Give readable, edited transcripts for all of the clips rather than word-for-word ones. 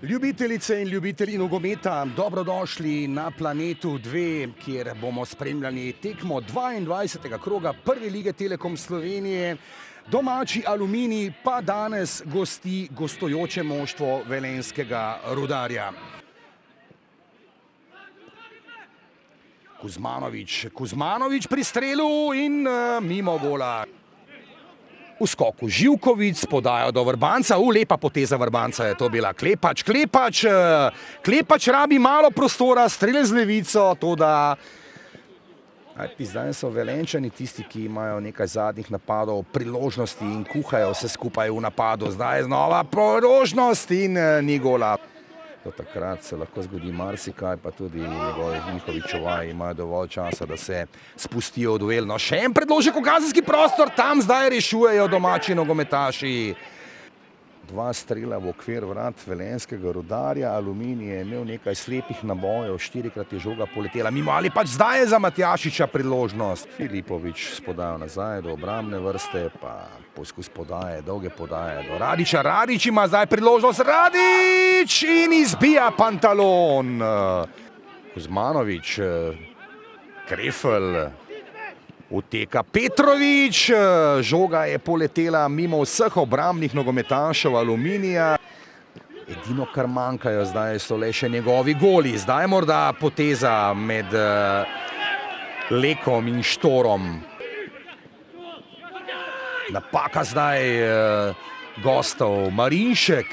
Ljubitelice in ljubitelji nogometa, dobrodošli na Planetu 2, kjer bomo spremljali tekmo 22. kroga Prve lige Telekom Slovenije. Domači Aluminij pa danes gosti gostujoče moštvo velenjskega Rudarja. Kuzmanović pri strelu in mimo gola. V skoku Živković podajo do Vrbanca, lepa poteza Vrbanca je to bila. Klepač rabi malo prostora, strelja z levico, to da... Zdaj so Velenjčani tisti, ki imajo nekaj zadnjih napadov, priložnosti in kuhajo vse skupaj v napadu. Zdaj je znova priložnost in ni gola. Do takrat se lahko zgodi marsikaj, pa tudi njihovi čuvaji imajo dovolj časa, da se spustijo v duel. No, še en predložek v kazenski prostor, tam zdaj rešujejo domači nogometaši. Dva strela v okvir vrat velenjskega Rudarja. Aluminij je imel nekaj slepih nabojev, 4-krat je žoga poletela mimo, ali pač zdaj je za Matjašiča priložnost. Filipović spodajal nazaj do obrambne vrste, pa poskus podaje, dolge podaje do Radića. Radić ima zdaj priložnost, Radić in izbija Pantalon. Kuzmanović, Krefl, uteka Petrović, žoga je poletela mimo vseh obrambnih nogometašev Aluminija. Edino, kar manjkajo zdaj, so le še njegovi goli. Zdaj morda poteza med Lekom in Štorom. Napaka zdaj gostov. Marinšek.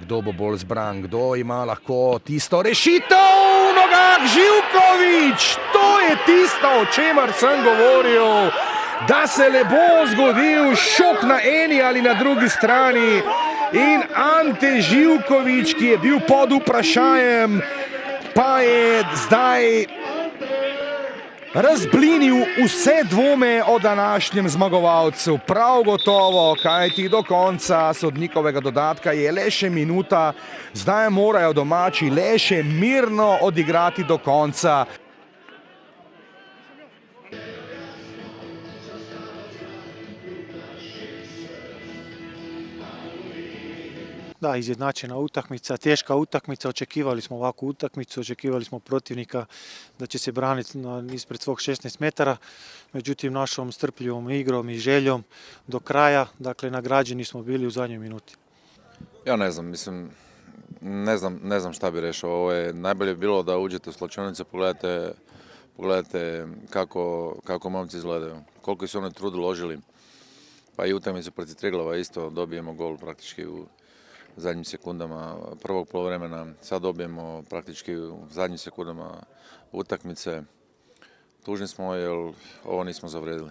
Kdo bo bolj zbran? Kdo ima lahko tisto rešitev? V nogah Živković! To je tisto, o čemer sem govoril. Da se ne bo zgodil šok na eni ali na drugi strani. In Ante Živković, ki je bil pod vprašajem, pa je zdaj razblinil vse dvome o današnjem zmagovalcu. Prav gotovo, kajti do konca sodnikovega dodatka je le še minuta. Zdaj morajo domači le še mirno odigrati do konca. Da, izjednačena utakmica, teška utakmica, očekivali smo ovakvu utakmicu, očekivali smo protivnika da će se braniti ispred svog 16 metara, međutim našom strpljivom igrom i željom do kraja, dakle nagrađeni smo bili u zadnjoj minuti. Ja ne znam, mislim, ne znam šta bi rešao. Ovo je najbolje bilo da uđete u slačionice, pogledate kako momci izgledaju, koliko su oni trud uložili, pa i utakmicu protiv Triglava isto dobijemo gol praktički u zadnjim sekundama prvog poluvremena, sad dobijemo praktički u zadnjim sekundama utakmice. Tužni smo jer ovo nismo zavredili.